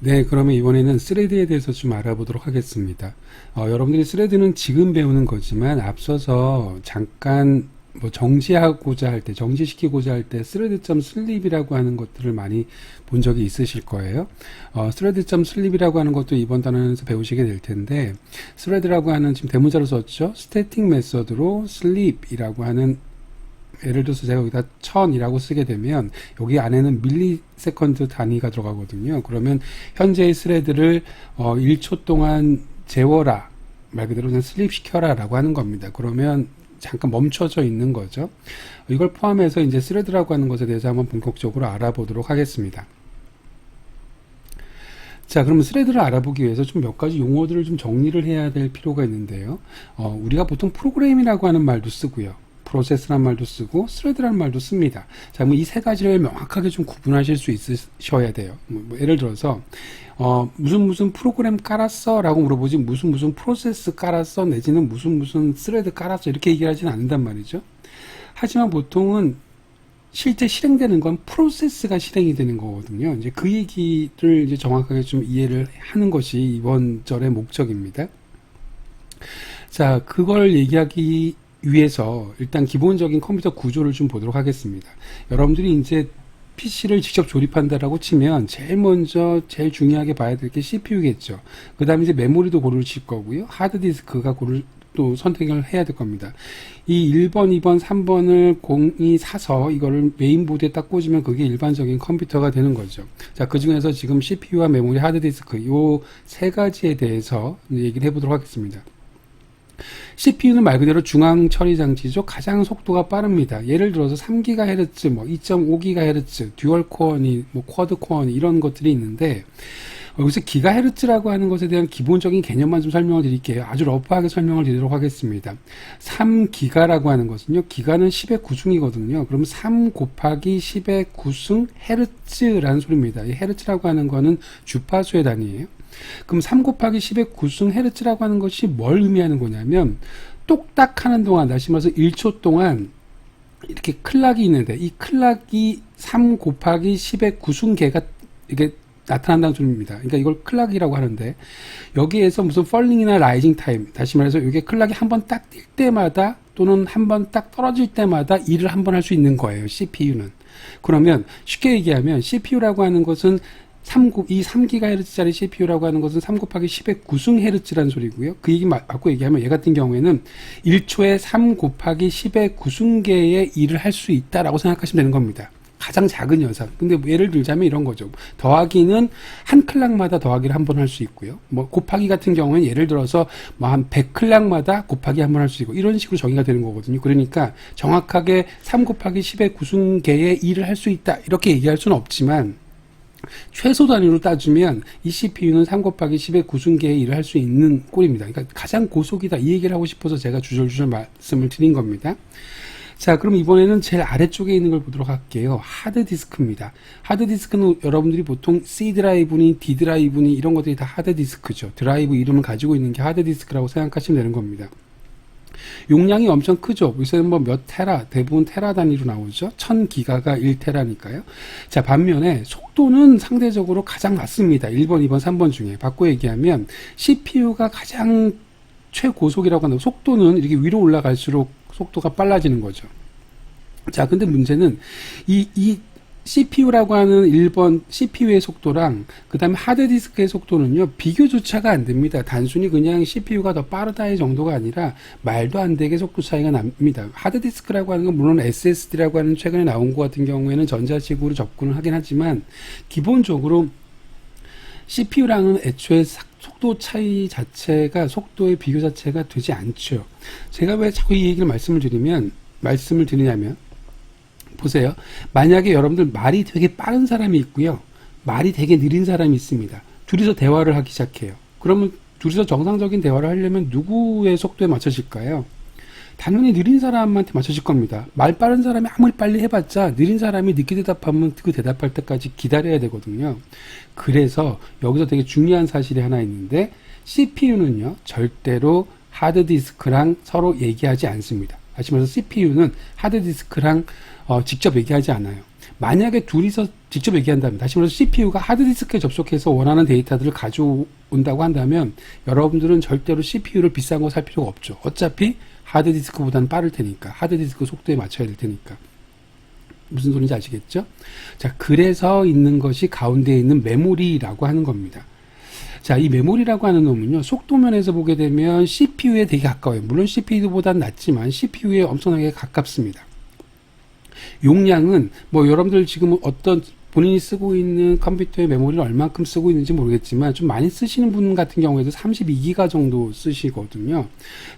네, 그러면 이번에는 스레드에 대해서 좀 알아보도록 하겠습니다. 여러분들이 스레드는 지금 배우는 거지만 앞서서 잠깐 뭐 정지하고자 할 때, 정지시키고자 할 때 thread.sleep이라고 하는 것들을 많이 본 적이 있으실 거예요. thread.sleep이라고 하는 것도 이번 단원에서 배우시게 될 텐데, thread라고 하는 지금 대문자로 썼죠. 스태틱 메서드로 sleep이라고 하는, 예를 들어서 제가 여기다 1000이라고 쓰게 되면 여기 안에는 밀리세컨드 단위가 들어가거든요. 그러면 현재의 스레드를 1초 동안 재워라, 말 그대로 그냥 슬립 시켜라 라고 하는 겁니다. 그러면 잠깐 멈춰져 있는 거죠. 이걸 포함해서 이제 스레드라고 하는 것에 대해서 한번 본격적으로 알아보도록 하겠습니다. 자, 그러면 스레드를 알아보기 위해서 좀 몇 가지 용어들을 좀 정리를 해야 될 필요가 있는데요. 우리가 보통 프로그램이라고 하는 말도 쓰고요. 프로세스라는 말도 쓰고 스레드라는 말도 씁니다. 자, 뭐 이 세 가지를 명확하게 좀 구분하실 수 있으셔야 돼요. 뭐 예를 들어서 무슨 프로그램 깔았어? 라고 물어보지 무슨 프로세스 깔았어? 내지는 무슨 스레드 깔았어? 이렇게 얘기를 하지는 않는단 말이죠. 하지만 보통은 실제 실행되는 건 프로세스가 실행이 되는 거거든요. 이제 그 얘기를 이제 정확하게 좀 이해를 하는 것이 이번 절의 목적입니다. 자, 그걸 얘기하기 위해서 일단 기본적인 컴퓨터 구조를 좀 보도록 하겠습니다. 여러분들이 이제 PC를 직접 조립한다라고 치면 제일 먼저 제일 중요하게 봐야 될 게 CPU겠죠. 그 다음에 이제 메모리도 고르실 거고요. 하드디스크가 또 선택을 해야 될 겁니다. 이 1번, 2번, 3번을 공이 사서 이거를 메인보드에 딱 꽂으면 그게 일반적인 컴퓨터가 되는 거죠. 자, 그 중에서 지금 CPU와 메모리, 하드디스크 요 세 가지에 대해서 얘기를 해보도록 하겠습니다. CPU는 말 그대로 중앙 처리 장치죠. 가장 속도가 빠릅니다. 예를 들어서 3GHz, 뭐 2.5GHz, 듀얼 코어니, 뭐 쿼드 코어니 이런 것들이 있는데 여기서 기가헤르츠라고 하는 것에 대한 기본적인 개념만 좀 설명을 드릴게요. 아주 러프하게 설명을 드리도록 하겠습니다. 3기가라고 하는 것은요. 기가는 10의 9승이거든요. 그럼 3 곱하기 10의 9승 헤르츠라는 소리입니다. 이 헤르츠라고 하는 거는 주파수의 단위예요. 그럼 3 곱하기 10의 9승 헤르츠라고 하는 것이 뭘 의미하는 거냐면 똑딱 하는 동안, 다시 말해서 1초 동안 이렇게 클락이 있는데 이 클락이 3 곱하기 10의 9승계가 이게 나타난다는 소리입니다. 그러니까 이걸 클락이라고 하는데 여기에서 무슨 펄링이나 라이징 타임, 다시 말해서 이게 클락이 한번 딱 뛸 때마다 또는 한번 딱 떨어질 때마다 일을 한번 할 수 있는 거예요. CPU는. 그러면 쉽게 얘기하면 CPU라고 하는 것은 이 3GHz짜리 CPU라고 하는 것은 3 곱하기 10의 9승헤르츠라는 소리고요. 그 얘기 맞고 얘기하면 얘 같은 경우에는 1초에 3 곱하기 10의 9승계의 일을 할 수 있다라고 생각하시면 되는 겁니다. 가장 작은 연산. 근데 뭐 예를 들자면 이런 거죠. 더하기는 한 클락마다 더하기를 한 번 할 수 있고요. 뭐 곱하기 같은 경우는 예를 들어서 뭐 한 100클락마다 곱하기 한 번 할 수 있고 이런 식으로 정의가 되는 거거든요. 그러니까 정확하게 3 곱하기 10의 9승계의 일을 할 수 있다. 이렇게 얘기할 수는 없지만 최소 단위로 따지면 이 CPU는 3 곱하기 10의 9승계의 일을 할 수 있는 꼴입니다. 그러니까 가장 고속이다. 이 얘기를 하고 싶어서 제가 주절주절 말씀을 드린 겁니다. 자, 그럼 이번에는 제일 아래쪽에 있는 걸 보도록 할게요. 하드디스크입니다. 하드디스크는 여러분들이 보통 C 드라이브니 D 드라이브니 이런 것들이 다 하드디스크죠. 드라이브 이름을 가지고 있는 게 하드디스크라고 생각하시면 되는 겁니다. 용량이 엄청 크죠. 요새는 뭐 몇 테라, 대부분 테라 단위로 나오죠. 1000기가가 1테라니까요. 자, 반면에 속도는 상대적으로 가장 낮습니다. 1번, 2번, 3번 중에. 바꿔 얘기하면 CPU가 가장 최고속이라고 하는 속도는 이렇게 위로 올라갈수록 속도가 빨라지는 거죠. 자, 근데 문제는 이 CPU라고 하는 1번 CPU의 속도랑 그 다음에 하드디스크의 속도는요 비교조차가 안 됩니다. 단순히 그냥 CPU가 더 빠르다의 정도가 아니라 말도 안 되게 속도 차이가 납니다. 하드디스크라고 하는 건 물론 SSD라고 하는 최근에 나온 것 같은 경우에는 전자식으로 접근을 하긴 하지만 기본적으로 CPU랑은 애초에 속도 차이 자체가 속도의 비교 자체가 되지 않죠. 제가 왜 자꾸 이 얘기를 말씀을 드리냐면 보세요. 만약에 여러분들 말이 되게 빠른 사람이 있고요. 말이 되게 느린 사람이 있습니다. 둘이서 대화를 하기 시작해요. 그러면 둘이서 정상적인 대화를 하려면 누구의 속도에 맞춰질까요? 당연히 느린 사람한테 맞춰질 겁니다. 말 빠른 사람이 아무리 빨리 해봤자 느린 사람이 늦게 대답하면 그 대답할 때까지 기다려야 되거든요. 그래서 여기서 되게 중요한 사실이 하나 있는데 CPU는요 절대로 하드디스크랑 서로 얘기하지 않습니다. 다시 말해서 CPU는 하드디스크랑 직접 얘기하지 않아요. 만약에 둘이서 직접 얘기한다면, 다시 말해서 CPU가 하드디스크에 접속해서 원하는 데이터들을 가져온다고 한다면 여러분들은 절대로 CPU를 비싼 거 살 필요가 없죠. 어차피 하드디스크보다는 빠를 테니까, 하드디스크 속도에 맞춰야 될 테니까. 무슨 소리인지 아시겠죠? 자, 그래서 있는 것이 가운데에 있는 메모리라고 하는 겁니다. 자, 이 메모리라고 하는 놈은요, 속도면에서 보게 되면 CPU에 되게 가까워요. 물론 CPU보다는 낮지만 CPU에 엄청나게 가깝습니다. 용량은 뭐 여러분들 지금 어떤 본인이 쓰고 있는 컴퓨터의 메모리를 얼만큼 쓰고 있는지 모르겠지만 좀 많이 쓰시는 분 같은 경우에도 32기가 정도 쓰시거든요.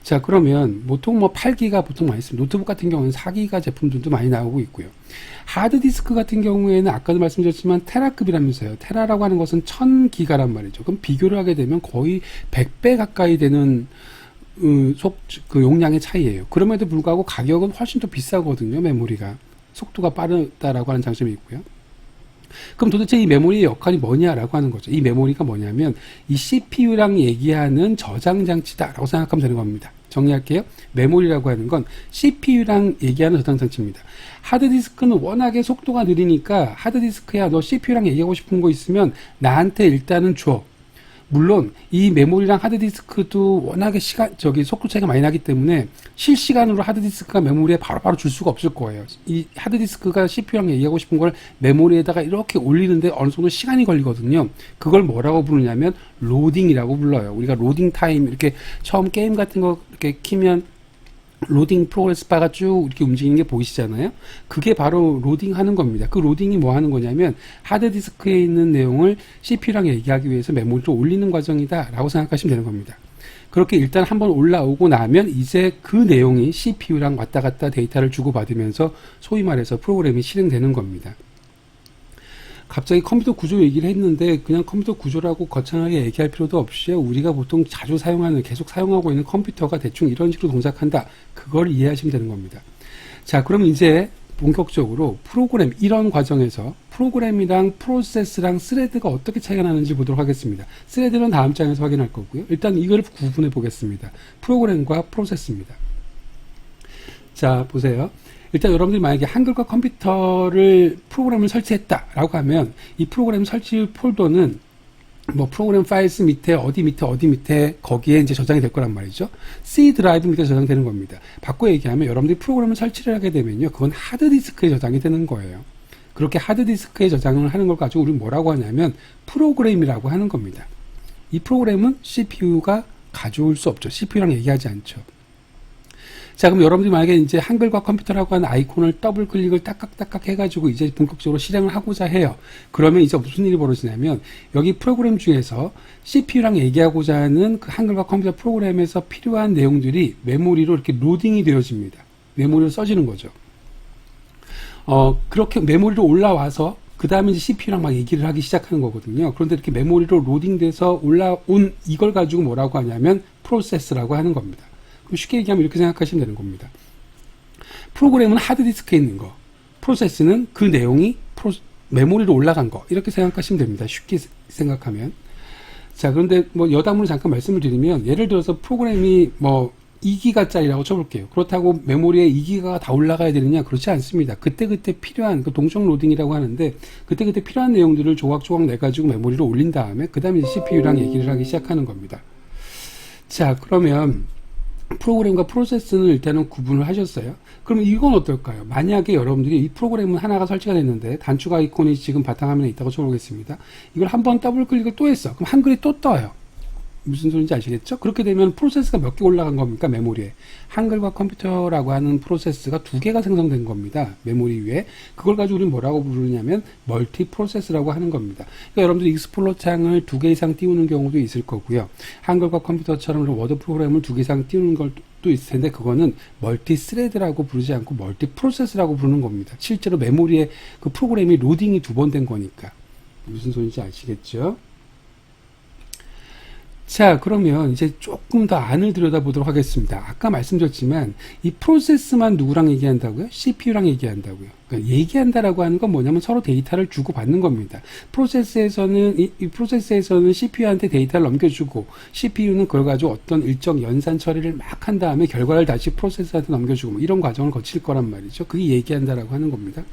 자, 그러면 보통 뭐 8기가 보통 많이 씁니다. 노트북 같은 경우는 4기가 제품들도 많이 나오고 있고요. 하드디스크 같은 경우에는 아까도 말씀드렸지만 테라급이라면서요. 테라라고 하는 것은 1000기가란 말이죠. 그럼 비교를 하게 되면 거의 100배 가까이 되는 그 용량의 차이예요. 그럼에도 불구하고 가격은 훨씬 더 비싸거든요. 메모리가. 속도가 빠르다라고 하는 장점이 있고요. 그럼 도대체 이 메모리의 역할이 뭐냐라고 하는 거죠. 이 메모리가 뭐냐면 이 CPU랑 얘기하는 저장 장치다라고 생각하면 되는 겁니다. 정리할게요. 메모리라고 하는 건 CPU랑 얘기하는 저장 장치입니다. 하드디스크는 워낙에 속도가 느리니까 하드디스크야 너 CPU랑 얘기하고 싶은 거 있으면 나한테 일단은 줘. 물론 이 메모리랑 하드디스크도 워낙에 속도 차이가 많이 나기 때문에 실시간으로 하드디스크가 메모리에 바로바로 줄 수가 없을 거예요. 이 하드디스크가 CPU랑 얘기하고 싶은 걸 메모리에다가 이렇게 올리는데 어느 정도 시간이 걸리거든요. 그걸 뭐라고 부르냐면 로딩이라고 불러요. 우리가 로딩 타임, 이렇게 처음 게임 같은 거 이렇게 키면 로딩 프로그레스 바가 쭉 이렇게 움직이는 게 보이시잖아요. 그게 바로 로딩 하는 겁니다. 그 로딩이 뭐 하는 거냐면 하드디스크에 있는 내용을 CPU랑 얘기하기 위해서 메모리로 올리는 과정이다 라고 생각하시면 되는 겁니다. 그렇게 일단 한번 올라오고 나면 이제 그 내용이 CPU랑 왔다 갔다 데이터를 주고받으면서 소위 말해서 프로그램이 실행되는 겁니다. 갑자기 컴퓨터 구조 얘기를 했는데 그냥 컴퓨터 구조라고 거창하게 얘기할 필요도 없이 우리가 보통 자주 사용하는, 계속 사용하고 있는 컴퓨터가 대충 이런 식으로 동작한다. 그걸 이해하시면 되는 겁니다. 자, 그럼 이제 본격적으로 프로그램, 이런 과정에서 프로그램이랑 프로세스랑 스레드가 어떻게 차이가 나는지 보도록 하겠습니다. 스레드는 다음 장에서 확인할 거고요. 일단 이걸 구분해 보겠습니다. 프로그램과 프로세스입니다. 자, 보세요. 일단 여러분들이 만약에 한글과 컴퓨터를 프로그램을 설치했다라고 하면 이 프로그램 설치 폴더는 뭐 프로그램 파일스 밑에 어디 밑에 거기에 이제 저장이 될 거란 말이죠. C 드라이브 밑에 저장되는 겁니다. 바꿔 얘기하면 여러분들이 프로그램을 설치를 하게 되면요, 그건 하드디스크에 저장이 되는 거예요. 그렇게 하드디스크에 저장을 하는 걸 가지고 우리는 뭐라고 하냐면 프로그램이라고 하는 겁니다. 이 프로그램은 CPU가 가져올 수 없죠. CPU랑 얘기하지 않죠. 자, 그럼 여러분들이 만약에 이제 한글과 컴퓨터라고 하는 아이콘을 더블 클릭을 딱딱딱딱 해가지고 이제 본격적으로 실행을 하고자 해요. 그러면 이제 무슨 일이 벌어지냐면 여기 프로그램 중에서 CPU랑 얘기하고자 하는 그 한글과 컴퓨터 프로그램에서 필요한 내용들이 메모리로 이렇게 로딩이 되어집니다. 메모리로 써지는 거죠. 그렇게 메모리로 올라와서 그 다음에 이제 CPU랑 막 얘기를 하기 시작하는 거거든요. 그런데 이렇게 메모리로 로딩돼서 올라온 이걸 가지고 뭐라고 하냐면 프로세스라고 하는 겁니다. 그럼 쉽게 얘기하면 이렇게 생각하시면 되는 겁니다. 프로그램은 하드디스크에 있는 거, 프로세스는 그 내용이 메모리로 올라간 거, 이렇게 생각하시면 됩니다. 쉽게 생각하면. 자, 그런데 뭐 여담으로 잠깐 말씀을 드리면, 예를 들어서 프로그램이 뭐 2기가짜리라고 쳐볼게요. 그렇다고 메모리에 2기가가 다 올라가야 되느냐? 그렇지 않습니다. 그때그때 필요한, 그 동적 로딩이라고 하는데, 그때그때 필요한 내용들을 조각조각 내가지고 메모리로 올린 다음에, 그 다음에 CPU랑 얘기를 하기 시작하는 겁니다. 자, 그러면 프로그램과 프로세스는 일단은 구분을 하셨어요. 그럼 이건 어떨까요? 만약에 여러분들이 이 프로그램은 하나가 설치가 됐는데 단축 아이콘이 지금 바탕화면에 있다고 쳐보겠습니다. 이걸 한번 더블 클릭을 또 했어. 그럼 한글이 또 떠요. 무슨 소리인지 아시겠죠? 그렇게 되면 프로세스가 몇 개 올라간 겁니까? 메모리에. 한글과 컴퓨터라고 하는 프로세스가 2개가 생성된 겁니다. 메모리 위에. 그걸 가지고 우리는 뭐라고 부르냐면 멀티 프로세스라고 하는 겁니다. 그러니까 여러분들이 익스플로러 창을 2개 이상 띄우는 경우도 있을 거고요. 한글과 컴퓨터처럼 워드 프로그램을 2개 이상 띄우는 것도 있을 텐데 그거는 멀티 스레드라고 부르지 않고 멀티 프로세스라고 부르는 겁니다. 실제로 메모리에 그 프로그램이 로딩이 2번 된 거니까. 무슨 소리인지 아시겠죠? 자, 그러면 이제 조금 더 안을 들여다보도록 하겠습니다. 아까 말씀드렸지만 이 프로세스만 누구랑 얘기한다고요? CPU랑 얘기한다고요. 그러니까 얘기한다라고 하는 건 뭐냐면 서로 데이터를 주고받는 겁니다. 프로세스에서는 이 프로세스에서는 CPU한테 데이터를 넘겨주고 CPU는 그걸 가지고 어떤 일정 연산 처리를 막 한 다음에 결과를 다시 프로세스한테 넘겨주고 뭐 이런 과정을 거칠 거란 말이죠. 그게 얘기한다라고 하는 겁니다.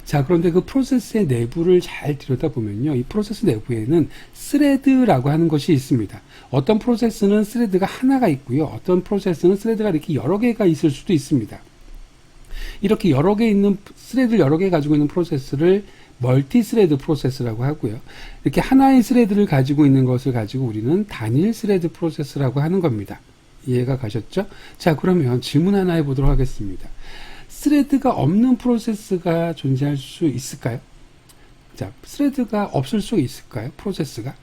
자, 그런데 그 프로세스의 내부를 잘 들여다보면요. 이 프로세스 내부에는 스레드라고 하는 것이 있습니다. 어떤 프로세스는 스레드가 하나가 있고요. 어떤 프로세스는 스레드가 이렇게 여러 개가 있을 수도 있습니다. 이렇게 여러 개 있는 스레드를 여러 개 가지고 있는 프로세스를 멀티 스레드 프로세스라고 하고요. 이렇게 하나의 스레드를 가지고 있는 것을 가지고 우리는 단일 스레드 프로세스라고 하는 겁니다. 이해가 가셨죠? 자, 그러면 질문 하나 해보도록 하겠습니다. 스레드가 없는 프로세스가 존재할 수 있을까요? 자, 스레드가 없을 수 있을까요? 프로세스가?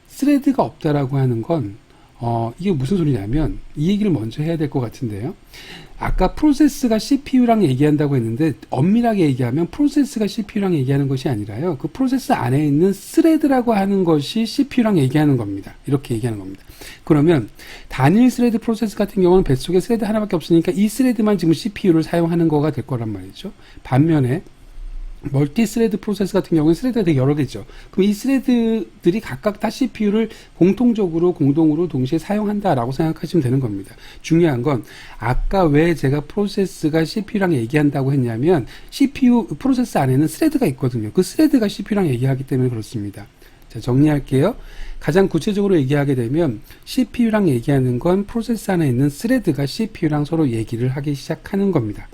스레드가 없다라고 하는 건 이게 무슨 소리냐면 이 얘기를 먼저 해야 될 것 같은데요. 아까 프로세스가 CPU랑 얘기한다고 했는데 엄밀하게 얘기하면 프로세스가 CPU랑 얘기하는 것이 아니라요. 그 프로세스 안에 있는 스레드라고 하는 것이 CPU랑 얘기하는 겁니다. 이렇게 얘기하는 겁니다. 그러면 단일 스레드 프로세스 같은 경우는 뱃속에 스레드 하나밖에 없으니까 이 스레드만 지금 CPU를 사용하는 거가 될 거란 말이죠. 반면에 멀티 스레드 프로세스 같은 경우는 스레드가 되게 여러 개죠. 그럼 이 스레드들이 각각 다 CPU를 공동으로 동시에 사용한다라고 생각하시면 되는 겁니다. 중요한 건 아까 왜 제가 프로세스가 CPU랑 얘기한다고 했냐면 CPU 프로세스 안에는 스레드가 있거든요. 그 스레드가 CPU랑 얘기하기 때문에 그렇습니다. 자, 정리할게요. 가장 구체적으로 얘기하게 되면 CPU랑 얘기하는 건 프로세스 안에 있는 스레드가 CPU랑 서로 얘기를 하기 시작하는 겁니다.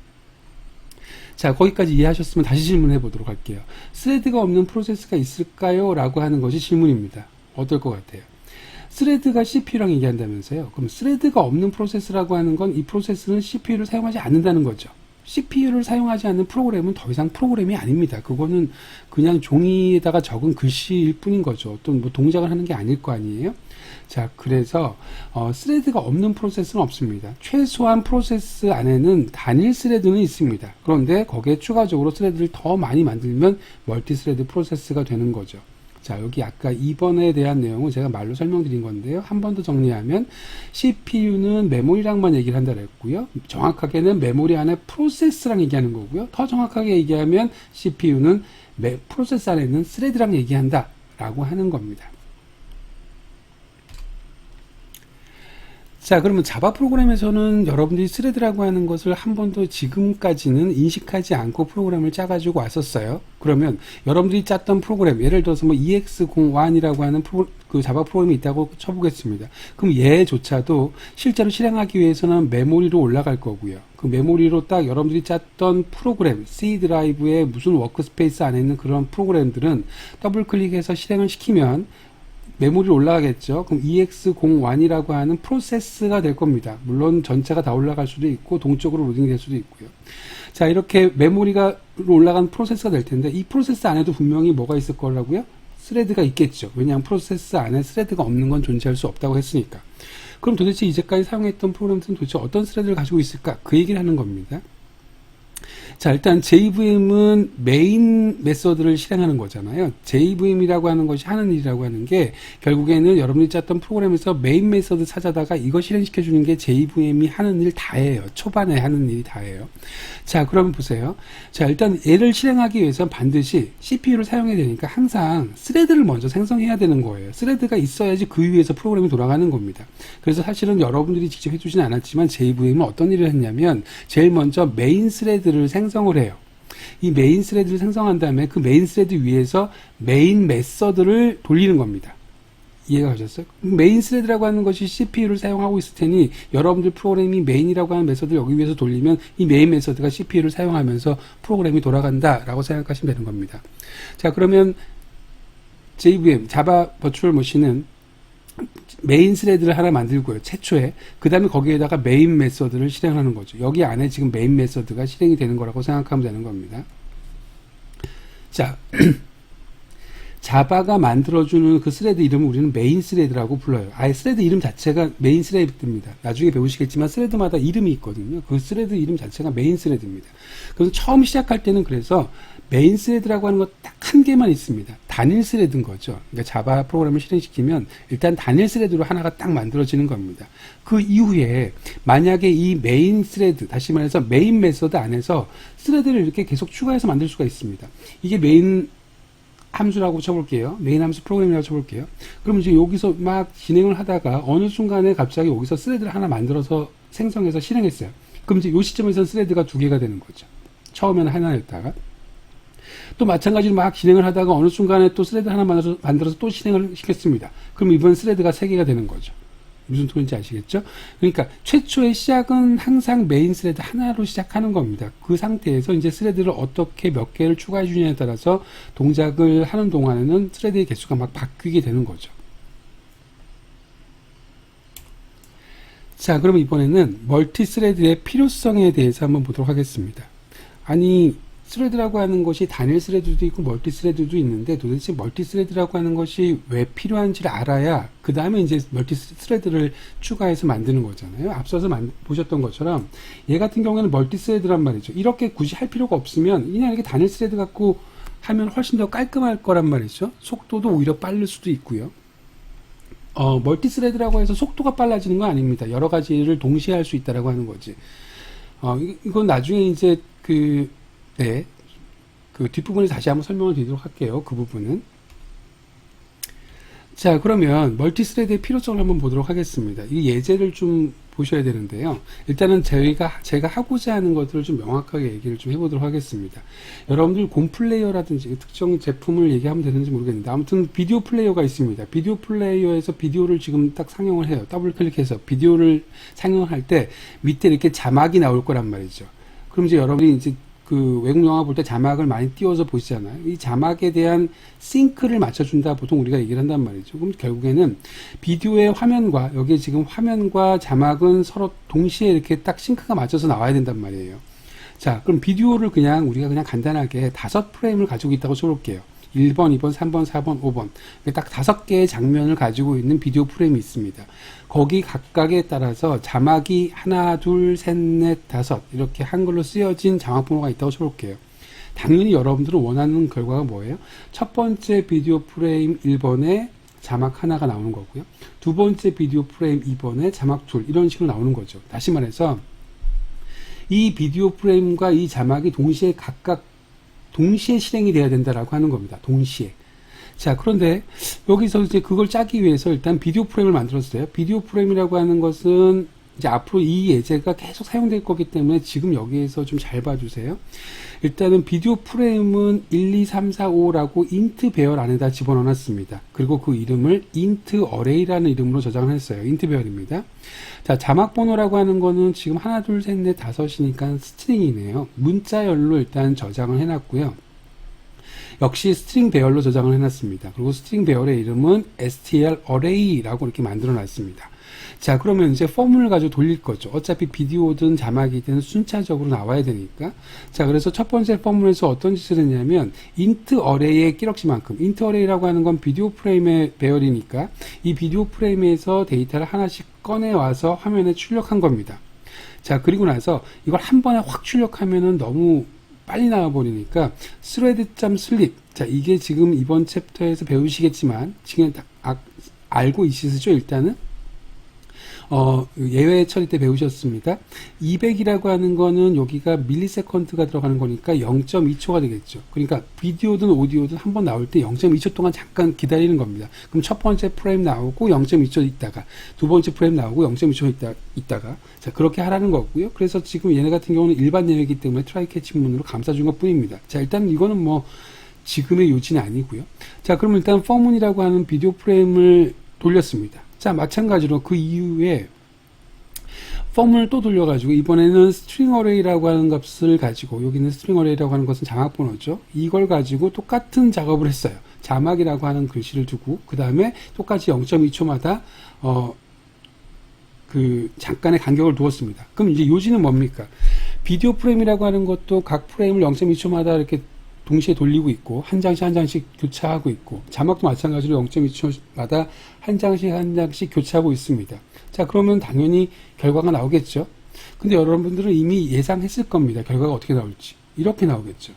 자, 거기까지 이해하셨으면 다시 질문해 보도록 할게요. 스레드가 없는 프로세스가 있을까요? 라고 하는 것이 질문입니다. 어떨 것 같아요? 스레드가 CPU랑 얘기한다면서요? 그럼 스레드가 없는 프로세스라고 하는 건 이 프로세스는 CPU를 사용하지 않는다는 거죠. CPU를 사용하지 않는 프로그램은 더 이상 프로그램이 아닙니다. 그거는 그냥 종이에다가 적은 글씨일 뿐인 거죠. 어떤 뭐 동작을 하는 게 아닐 거 아니에요? 자, 그래서 스레드가 없는 프로세스는 없습니다. 최소한 프로세스 안에는 단일 스레드는 있습니다. 그런데 거기에 추가적으로 스레드를 더 많이 만들면 멀티 스레드 프로세스가 되는 거죠. 자, 여기 아까 2번에 대한 내용은 제가 말로 설명드린 건데요. 한 번 더 정리하면 CPU는 메모리랑만 얘기를 한다고 했고요. 정확하게는 메모리 안에 프로세스랑 얘기하는 거고요. 더 정확하게 얘기하면 CPU는 프로세스 안에 있는 스레드랑 얘기한다 라고 하는 겁니다. 자, 그러면 자바 프로그램에서는 여러분들이 스레드라고 하는 것을 한 번도 지금까지는 인식하지 않고 프로그램을 짜가지고 왔었어요. 그러면 여러분들이 짰던 프로그램, 예를 들어서 뭐 EX01이라고 하는 그 자바 프로그램이 있다고 쳐보겠습니다. 그럼 얘조차도 실제로 실행하기 위해서는 메모리로 올라갈 거고요. 그 메모리로 딱 여러분들이 짰던 프로그램, C 드라이브의 무슨 워크스페이스 안에 있는 그런 프로그램들은 더블 클릭해서 실행을 시키면 메모리로 올라가겠죠. 그럼 EX01이라고 하는 프로세스가 될 겁니다. 물론 전체가 다 올라갈 수도 있고 동쪽으로 로딩이 될 수도 있고요. 자, 이렇게 메모리가 올라간 프로세스가 될 텐데 이 프로세스 안에도 분명히 뭐가 있을 거라고요? 스레드가 있겠죠. 왜냐하면 프로세스 안에 스레드가 없는 건 존재할 수 없다고 했으니까. 그럼 도대체 이제까지 사용했던 프로그램들은 도대체 어떤 스레드를 가지고 있을까? 그 얘기를 하는 겁니다. 자, 일단 JVM은 메인 메서드를 실행하는 거잖아요. JVM이라고 하는 것이 하는 일이라고 하는 게 결국에는 여러분이 짰던 프로그램에서 메인 메서드 찾아다가 이거 실행시켜 주는 게 JVM이 하는 일 다예요. 초반에 하는 일이 다예요. 자, 그러면 보세요. 자, 일단 얘를 실행하기 위해서는 반드시 CPU를 사용해야 되니까 항상 스레드를 먼저 생성해야 되는 거예요. 스레드가 있어야지 그 위에서 프로그램이 돌아가는 겁니다. 그래서 사실은 여러분들이 직접 해주진 않았지만 JVM은 어떤 일을 했냐면 제일 먼저 메인 스레드를 생성을 해요. 이 메인 스레드를 생성한 다음에 그 메인 스레드 위에서 메인 메서드를 돌리는 겁니다. 이해가 가셨어요? 메인 스레드라고 하는 것이 CPU를 사용하고 있을 테니 여러분들 프로그램이 메인이라고 하는 메서드를 여기 위해서 돌리면 이 메인 메서드가 CPU를 사용하면서 프로그램이 돌아간다라고 생각하시면 되는 겁니다. 자, 그러면 JVM, 자바 버추얼 머신은 메인 스레드를 하나 만들고요. 최초에. 그 다음에 거기에다가 메인 메서드를 실행하는 거죠. 여기 안에 지금 메인 메서드가 실행이 되는 거라고 생각하면 되는 겁니다. 자, 자바가 만들어주는 그 스레드 이름을 우리는 메인 스레드라고 불러요. 아예 스레드 이름 자체가 메인 스레드입니다. 나중에 배우시겠지만 스레드마다 이름이 있거든요. 그 스레드 이름 자체가 메인 스레드입니다. 그래서 처음 시작할 때는 그래서 메인 스레드라고 하는 것 딱 한 개만 있습니다. 단일 스레드인 거죠. 그러니까 자바 프로그램을 실행시키면 일단 단일 스레드로 하나가 딱 만들어지는 겁니다. 그 이후에 만약에 이 메인 스레드, 다시 말해서 메인 메서드 안에서 스레드를 이렇게 계속 추가해서 만들 수가 있습니다. 이게 메인 함수라고 쳐볼게요. 메인 함수 프로그램이라고 쳐볼게요. 그럼 이제 여기서 막 진행을 하다가 어느 순간에 갑자기 여기서 스레드를 하나 만들어서 생성해서 실행했어요. 그럼 이제 이 시점에서 스레드가 두 개가 되는 거죠. 처음에는 하나였다가. 또 마찬가지로 막 진행을 하다가 어느 순간에 또 스레드 하나 만들어서 또 진행을 시켰습니다. 그럼 이번 스레드가 3개가 되는 거죠. 무슨 소리인지 아시겠죠? 그러니까 최초의 시작은 항상 메인 스레드 하나로 시작하는 겁니다. 그 상태에서 이제 스레드를 어떻게 몇 개를 추가해 주냐에 따라서 동작을 하는 동안에는 스레드의 개수가 막 바뀌게 되는 거죠. 자, 그럼 이번에는 멀티 스레드의 필요성에 대해서 한번 보도록 하겠습니다. 아니, 스레드라고 하는 것이 단일 스레드도 있고 멀티 스레드도 있는데 도대체 멀티 스레드라고 하는 것이 왜 필요한지를 알아야 그 다음에 이제 멀티 스레드를 추가해서 만드는 거잖아요. 앞서서 보셨던 것처럼 얘 같은 경우에는 멀티 스레드란 말이죠. 이렇게 굳이 할 필요가 없으면 그냥 이렇게 단일 스레드 갖고 하면 훨씬 더 깔끔할 거란 말이죠. 속도도 오히려 빠를 수도 있고요. 멀티 스레드라고 해서 속도가 빨라지는 건 아닙니다. 여러 가지를 동시에 할 수 있다라고 하는 거지. 이건 나중에 이제 네. 그 뒷부분에 다시 한번 설명을 드리도록 할게요. 그 부분은. 자, 그러면 멀티스레드의 필요성을 한번 보도록 하겠습니다. 이 예제를 좀 보셔야 되는데요. 일단은 제가 하고자 하는 것들을 좀 명확하게 얘기를 좀 해보도록 하겠습니다. 여러분들 곰플레이어라든지 특정 제품을 얘기하면 되는지 모르겠는데 아무튼 비디오 플레이어가 있습니다. 비디오 플레이어에서 비디오를 지금 딱 상영을 해요. 더블 클릭해서 비디오를 상영할 때 밑에 이렇게 자막이 나올 거란 말이죠. 그럼 이제 여러분이 이제 그 외국 영화 볼 때 자막을 많이 띄워서 보시잖아요. 이 자막에 대한 싱크를 맞춰준다 보통 우리가 얘기를 한단 말이죠. 그럼 결국에는 비디오의 화면과 여기 지금 화면과 자막은 서로 동시에 이렇게 딱 싱크가 맞춰서 나와야 된단 말이에요. 자, 그럼 비디오를 우리가 그냥 간단하게 5프레임을 가지고 있다고 쳐볼게요. 1번, 2번, 3번, 4번, 5번. 딱 5개의 장면을 가지고 있는 비디오 프레임이 있습니다. 거기 각각에 따라서 자막이 하나, 둘, 셋, 넷, 다섯 이렇게 한글로 쓰여진 자막 번호가 있다고 쳐볼게요. 당연히 여러분들은 원하는 결과가 뭐예요? 첫 번째 비디오 프레임 1번에 자막 하나가 나오는 거고요. 두 번째 비디오 프레임 2번에 자막 둘 이런 식으로 나오는 거죠. 다시 말해서 이 비디오 프레임과 이 자막이 동시에 실행이 돼야 된다라고 하는 겁니다. 동시에. 자, 그런데 여기서 이제 그걸 짜기 위해서 일단 비디오 프레임을 만들었어요. 비디오 프레임이라고 하는 것은 이제 앞으로 이 예제가 계속 사용될 거기 때문에 지금 여기에서 좀 잘 봐주세요. 일단은 비디오 프레임은 1, 2, 3, 4, 5라고 인트 배열 안에다 집어넣어놨습니다. 그리고 그 이름을 인트 어레이라는 이름으로 저장을 했어요. 인트 배열입니다. 자, 자막 번호라고 하는 거는 지금 하나, 둘, 셋, 넷, 다섯이니까 스트링이네요. 문자열로 일단 저장을 해놨고요. 역시 스트링 배열로 저장을 해놨습니다. 그리고 스트링 배열의 이름은 str array라고 이렇게 만들어 놨습니다. 자, 그러면 이제 폼을 가지고 돌릴 거죠. 어차피 비디오든 자막이든 순차적으로 나와야 되니까. 자, 그래서 첫 번째 폼물에서 어떤 짓을 했냐면 int array의 끼럭지만큼, int array라고 하는 건 비디오 프레임의 배열이니까 이 비디오 프레임에서 데이터를 하나씩 꺼내 와서 화면에 출력한 겁니다. 자, 그리고 나서 이걸 한 번에 확 출력하면은 너무 빨리 나와버리니까 thread.sleep. 자, 이게 지금 이번 챕터에서 배우시겠지만 지금 알고 있으시죠? 일단은 예외 처리 때 배우셨습니다. 200이라고 하는 거는 여기가 밀리세컨드가 들어가는 거니까 0.2초가 되겠죠. 그러니까 비디오든 오디오든 한번 나올 때 0.2초 동안 잠깐 기다리는 겁니다. 그럼 첫 번째 프레임 나오고 0.2초 있다가 두 번째 프레임 나오고 0.2초 있다가 자, 그렇게 하라는 거고요. 그래서 지금 얘네 같은 경우는 일반 예외이기 때문에 트라이 캐치 문으로 감싸준 것 뿐입니다. 자, 일단 이거는 뭐 지금의 요지는 아니고요. 자, 그럼 일단 펌문이라고 하는 비디오 프레임을 돌렸습니다. 자, 마찬가지로 그 이후에 펌을 또 돌려가지고 이번에는 string array라고 하는 값을 가지고 여기는 string array라고 하는 것은 자막 번호죠. 이걸 가지고 똑같은 작업을 했어요. 자막이라고 하는 글씨를 두고 그 다음에 똑같이 0.2초마다 그 잠깐의 간격을 두었습니다. 그럼 이제 요지는 뭡니까? 비디오 프레임이라고 하는 것도 각 프레임을 0.2초마다 이렇게 동시에 돌리고 있고 한 장씩 교차하고 있고 자막도 마찬가지로 0.2초마다 한 장씩 교차하고 있습니다. 자, 그러면 당연히 결과가 나오겠죠. 근데 여러분들은 이미 예상했을 겁니다. 결과가 어떻게 나올지. 이렇게 나오겠죠.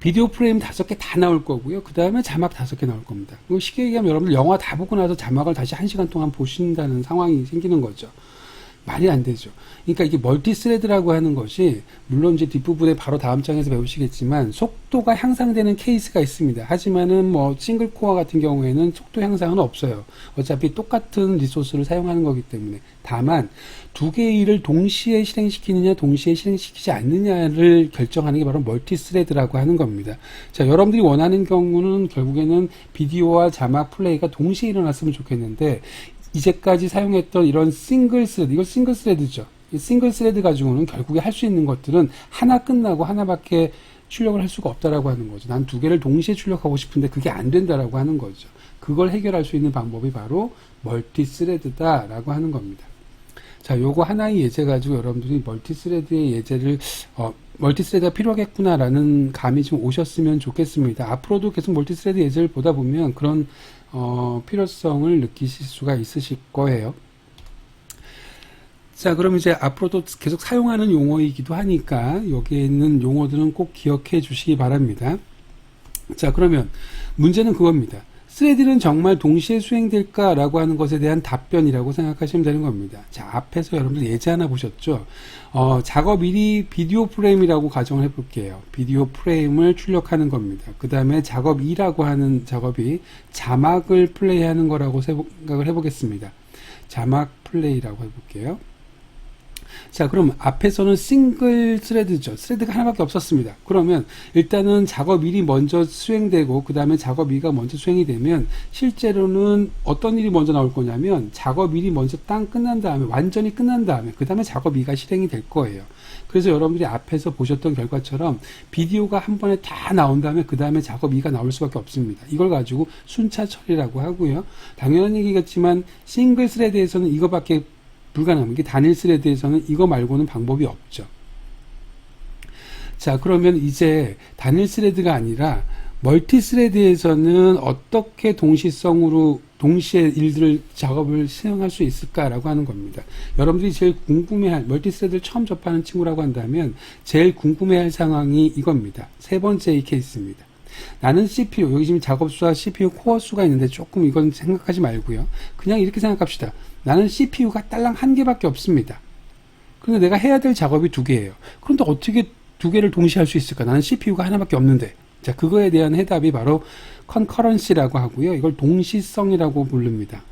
비디오 프레임 5개 다 나올 거고요. 그 다음에 자막 5개 나올 겁니다. 쉽게 얘기하면 여러분들 영화 다 보고 나서 자막을 다시 1시간 동안 보신다는 상황이 생기는 거죠. 말이 안 되죠. 그러니까 이게 멀티스레드라고 하는 것이 물론 이제 뒷부분에 바로 다음 장에서 배우시겠지만 속도가 향상되는 케이스가 있습니다. 하지만은 뭐 싱글 코어 같은 경우에는 속도 향상은 없어요. 어차피 똑같은 리소스를 사용하는 거기 때문에. 다만 두 개의 일을 동시에 실행시키느냐 동시에 실행시키지 않느냐를 결정하는 게 바로 멀티스레드라고 하는 겁니다. 자, 여러분들이 원하는 경우는 결국에는 비디오와 자막 플레이가 동시에 일어났으면 좋겠는데 이제까지 사용했던 이런 싱글 스레드, 이걸 싱글 스레드죠. 이 싱글 스레드 가지고는 결국에 할 수 있는 것들은 하나 끝나고 하나밖에 출력을 할 수가 없다라고 하는 거죠. 난 두 개를 동시에 출력하고 싶은데 그게 안 된다라고 하는 거죠. 그걸 해결할 수 있는 방법이 바로 멀티 스레드다라고 하는 겁니다. 자, 요거 하나의 예제 가지고 여러분들이 멀티스레드의 예제를, 멀티스레드가 필요하겠구나라는 감이 좀 오셨으면 좋겠습니다. 앞으로도 계속 멀티스레드 예제를 보다 보면 그런, 필요성을 느끼실 수가 있으실 거예요. 자, 그럼 이제 앞으로도 계속 사용하는 용어이기도 하니까 여기에 있는 용어들은 꼭 기억해 주시기 바랍니다. 자, 그러면 문제는 그겁니다. 스레드는 정말 동시에 수행될까라고 하는 것에 대한 답변이라고 생각하시면 되는 겁니다. 자, 앞에서 여러분들 예제 하나 보셨죠? 작업 1이 비디오 프레임이라고 가정을 해볼게요. 비디오 프레임을 출력하는 겁니다. 그 다음에 작업 2라고 하는 작업이 자막을 플레이하는 거라고 생각을 해보겠습니다. 자막 플레이라고 해볼게요. 자, 그럼 앞에서는 싱글 스레드죠. 스레드가 하나밖에 없었습니다. 그러면 일단은 작업 1이 먼저 수행되고 그 다음에 작업 2가 먼저 수행이 되면 실제로는 어떤 일이 먼저 나올 거냐면 작업 1이 먼저 땅 끝난 다음에 완전히 끝난 다음에 그 다음에 작업 2가 실행이 될 거예요. 그래서 여러분들이 앞에서 보셨던 결과처럼 비디오가 한 번에 다 나온 다음에 그 다음에 작업 2가 나올 수밖에 없습니다. 이걸 가지고 순차 처리라고 하고요. 당연한 얘기겠지만 싱글 스레드에서는 이거밖에 불가능합니다. 단일 스레드에서는 이거 말고는 방법이 없죠. 자, 그러면 이제 단일 스레드가 아니라 멀티 스레드에서는 어떻게 동시성으로 동시에 일들을 작업을 수행할 수 있을까라고 하는 겁니다. 여러분들이 제일 궁금해할 멀티 스레드를 처음 접하는 친구라고 한다면 제일 궁금해할 상황이 이겁니다. 세 번째 이 케이스입니다. 나는 CPU, 여기 지금 작업수와 CPU 코어 수가 있는데 조금 이건 생각하지 말고요. 그냥 이렇게 생각합시다. 나는 CPU가 딸랑 한 개밖에 없습니다. 그런데 내가 해야 될 작업이 두 개예요. 그런데 어떻게 두 개를 동시에 할 수 있을까? 나는 CPU가 하나밖에 없는데. 자, 그거에 대한 해답이 바로 concurrency라고 하고요. 이걸 동시성이라고 부릅니다.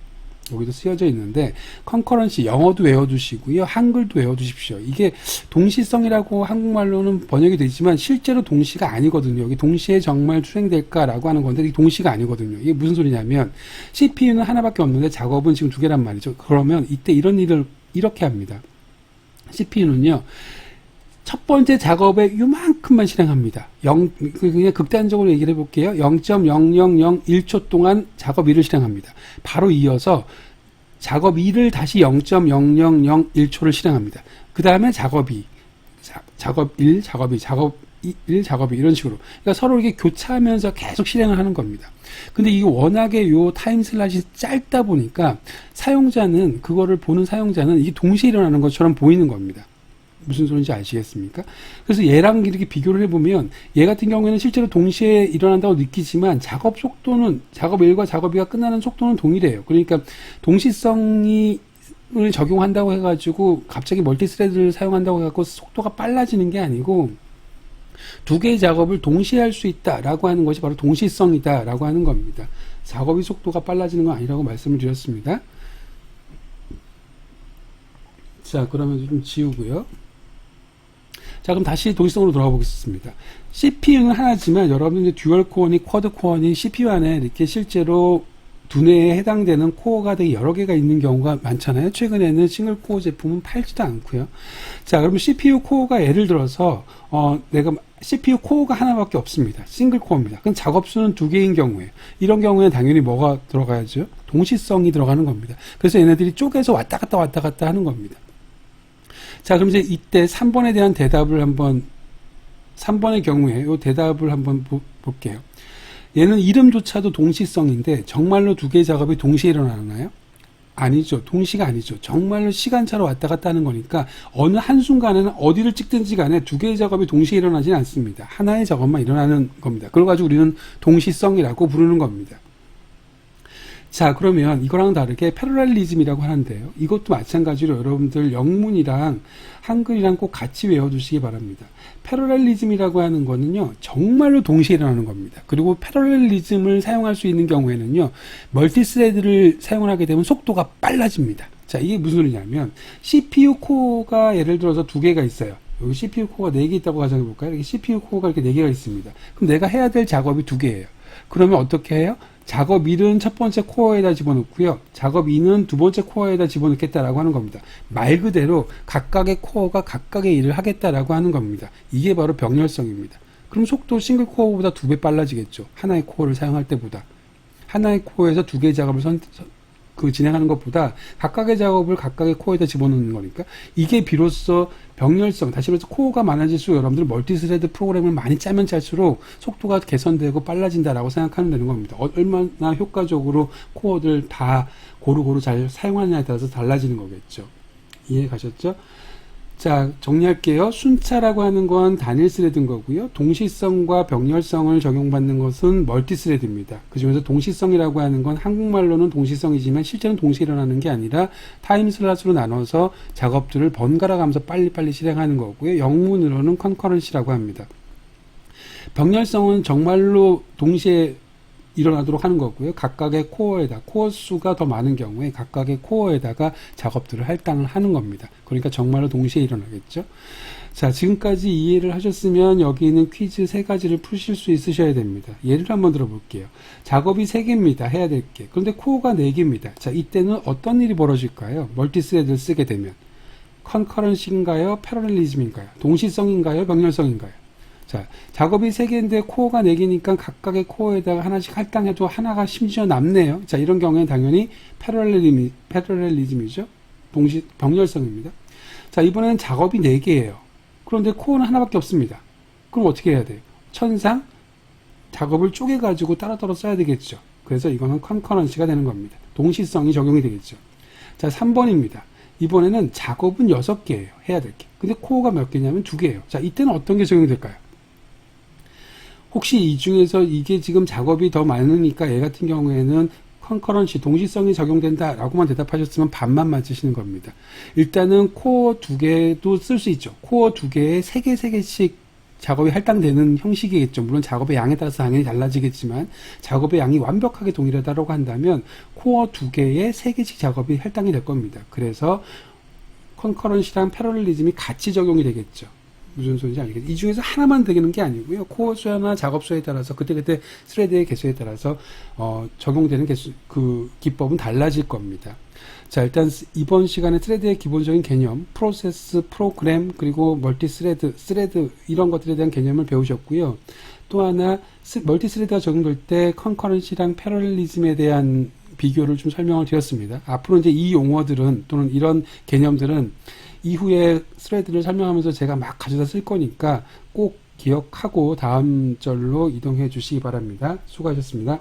여기도 쓰여져 있는데 concurrency 영어도 외워두시고요. 한글도 외워두십시오. 이게 동시성이라고 한국말로는 번역이 되지만 실제로 동시가 아니거든요. 여기 동시에 정말 수행될까라고 하는 건데 이게 동시가 아니거든요. 이게 무슨 소리냐면 CPU는 하나밖에 없는데 작업은 지금 두 개란 말이죠. 그러면 이때 이런 일을 이렇게 합니다. CPU는요. 첫 번째 작업에 요만큼만 실행합니다. 그냥 극단적으로 얘기를 해볼게요. 0.0001초 동안 작업 1을 실행합니다. 바로 이어서 작업 2를 다시 0.0001초를 실행합니다. 그 다음에 작업 2, 작업 1, 작업 2, 작업 1, 작업 2 이런 식으로. 그러니까 서로 이렇게 교차하면서 계속 실행을 하는 겁니다. 근데 이게 워낙에 요 타임 슬롯이 짧다 보니까 사용자는 그거를 보는 사용자는 이게 동시에 일어나는 것처럼 보이는 겁니다. 무슨 소리인지 아시겠습니까? 그래서 얘랑 이렇게 비교를 해보면 얘 같은 경우에는 실제로 동시에 일어난다고 느끼지만 작업 속도는 작업 1과 작업 2가 끝나는 속도는 동일해요. 그러니까 동시성이 을 적용한다고 해가지고 갑자기 멀티스레드를 사용한다고 해갖고 속도가 빨라지는 게 아니고 두 개의 작업을 동시에 할 수 있다라고 하는 것이 바로 동시성이다라고 하는 겁니다. 작업의 속도가 빨라지는 건 아니라고 말씀을 드렸습니다. 자, 그러면 좀 지우고요. 자, 그럼 다시 동시성으로 돌아가 보겠습니다. CPU는 하나지만 여러분들 듀얼 코어니 쿼드 코어니 CPU 안에 이렇게 실제로 두뇌에 해당되는 코어가 되게 여러 개가 있는 경우가 많잖아요. 최근에는 싱글 코어 제품은 팔지도 않고요. 자, 그러면 CPU 코어가 예를 들어서 내가 CPU 코어가 하나밖에 없습니다. 싱글 코어입니다. 그럼 작업수는 두 개인 경우에 이런 경우에 당연히 뭐가 들어가야죠? 동시성이 들어가는 겁니다. 그래서 얘네들이 쪼개서 왔다 갔다 하는 겁니다. 자, 그럼 이제 이때 3번에 대한 대답을 한번 3번의 경우에 이 대답을 한번 볼게요. 얘는 이름조차도 동시성인데 정말로 두 개의 작업이 동시에 일어나나요? 아니죠. 동시가 아니죠. 정말로 시간차로 왔다 갔다 하는 거니까 어느 한순간에는 어디를 찍든지 간에 두 개의 작업이 동시에 일어나지는 않습니다. 하나의 작업만 일어나는 겁니다. 그걸 가지고 우리는 동시성이라고 부르는 겁니다. 자, 그러면 이거랑 다르게 패러렐리즘이라고 하는데요. 이것도 마찬가지로 여러분들 영문이랑 한글이랑 꼭 같이 외워두시기 바랍니다. 패러렐리즘이라고 하는 거는요, 정말로 동시에 일어나는 겁니다. 그리고 패러렐리즘을 사용할 수 있는 경우에는요, 멀티스레드를 사용하게 되면 속도가 빨라집니다. 자, 이게 무슨 소리냐면, CPU 코어가 예를 들어서 두 개가 있어요. 여기 CPU 코어가 4개 있다고 가정해 볼까요? 이렇게 CPU 코어가 이렇게 4개가 있습니다. 그럼 내가 해야 될 작업이 2개예요. 그러면 어떻게 해요? 작업 1은 첫 번째 코어에다 집어넣고요. 작업 2는 두 번째 코어에다 집어넣겠다라고 하는 겁니다. 말 그대로 각각의 코어가 각각의 일을 하겠다라고 하는 겁니다. 이게 바로 병렬성입니다. 그럼 속도 싱글 코어보다 2배 빨라지겠죠. 하나의 코어를 사용할 때보다. 하나의 코어에서 2개의 작업을 진행하는 것보다 각각의 작업을 각각의 코어에다 집어넣는 거니까 이게 비로소 병렬성, 다시 말해서 코어가 많아질수록 여러분들 멀티스레드 프로그램을 많이 짜면 짤수록 속도가 개선되고 빨라진다라고 생각하면 되는 겁니다. 얼마나 효과적으로 코어들 다 고루고루 잘 사용하느냐에 따라서 달라지는 거겠죠. 이해 가셨죠? 자, 정리할게요. 순차라고 하는 건 단일 스레드인 거고요. 동시성과 병렬성을 적용받는 것은 멀티스레드입니다. 그중에서 동시성이라고 하는 건 한국말로는 동시성이지만 실제는 동시에 일어나는 게 아니라 타임슬롯으로 나눠서 작업들을 번갈아 가면서 빨리빨리 실행하는 거고요. 영문으로는 컨커런시라고 합니다. 병렬성은 정말로 동시에 일어나도록 하는 거고요. 각각의 코어 수가 더 많은 경우에 각각의 코어에다가 작업들을 할당을 하는 겁니다. 그러니까 정말로 동시에 일어나겠죠. 자, 지금까지 이해를 하셨으면 여기 있는 퀴즈 3가지를 푸실 수 있으셔야 됩니다. 예를 한번 들어볼게요. 작업이 3개입니다. 해야 될 게. 그런데 코어가 4개입니다. 자, 이때는 어떤 일이 벌어질까요? 멀티스레드를 쓰게 되면. 컨커런시인가요? 패러렐리즘인가요? 동시성인가요? 병렬성인가요? 자, 작업이 3개인데 코어가 4개니까 각각의 코어에다가 하나씩 할당해도 하나가 심지어 남네요. 자, 이런 경우에는 당연히 패러렐리즘이죠. 병렬성입니다. 자, 이번에는 작업이 4개예요. 그런데 코어는 하나밖에 없습니다. 그럼 어떻게 해야 돼요? 천상 작업을 쪼개가지고 따로따로 써야 되겠죠. 그래서 이거는 컨커런시가 되는 겁니다. 동시성이 적용이 되겠죠. 자, 3번입니다. 이번에는 작업은 6개예요. 해야 될 게. 근데 코어가 몇 개냐면 2개예요. 자, 이때는 어떤 게 적용이 될까요? 혹시 이 중에서 이게 지금 작업이 더 많으니까 얘 같은 경우에는 컨커런시, 동시성이 적용된다 라고만 대답하셨으면 반만 맞으시는 겁니다. 일단은 코어 2개도 쓸 수 있죠. 코어 2개에 3개씩 작업이 할당되는 형식이겠죠. 물론 작업의 양에 따라서 당연히 달라지겠지만 작업의 양이 완벽하게 동일하다고 한다면 코어 2개에 3개씩 작업이 할당이 될 겁니다. 그래서 컨커런시랑 패러렐리즘이 같이 적용이 되겠죠. 무슨 소리인지 알겠죠? 이 중에서 하나만 되는 게 아니고요. 코어 수나 작업 수에 따라서 그때그때 스레드의 개수에 따라서 적용되는 기법은 달라질 겁니다. 자, 일단 이번 시간에 스레드의 기본적인 개념, 프로세스, 프로그램, 그리고 멀티스레드, 스레드 이런 것들에 대한 개념을 배우셨고요. 또 하나 멀티스레드가 적용될 때 컨커런시랑 패러렐리즘에 대한 비교를 좀 설명을 드렸습니다. 앞으로 이제 이 용어들은 또는 이런 개념들은 이후에 스레드를 설명하면서 제가 막 가져다 쓸 거니까 꼭 기억하고 다음 절로 이동해 주시기 바랍니다. 수고하셨습니다.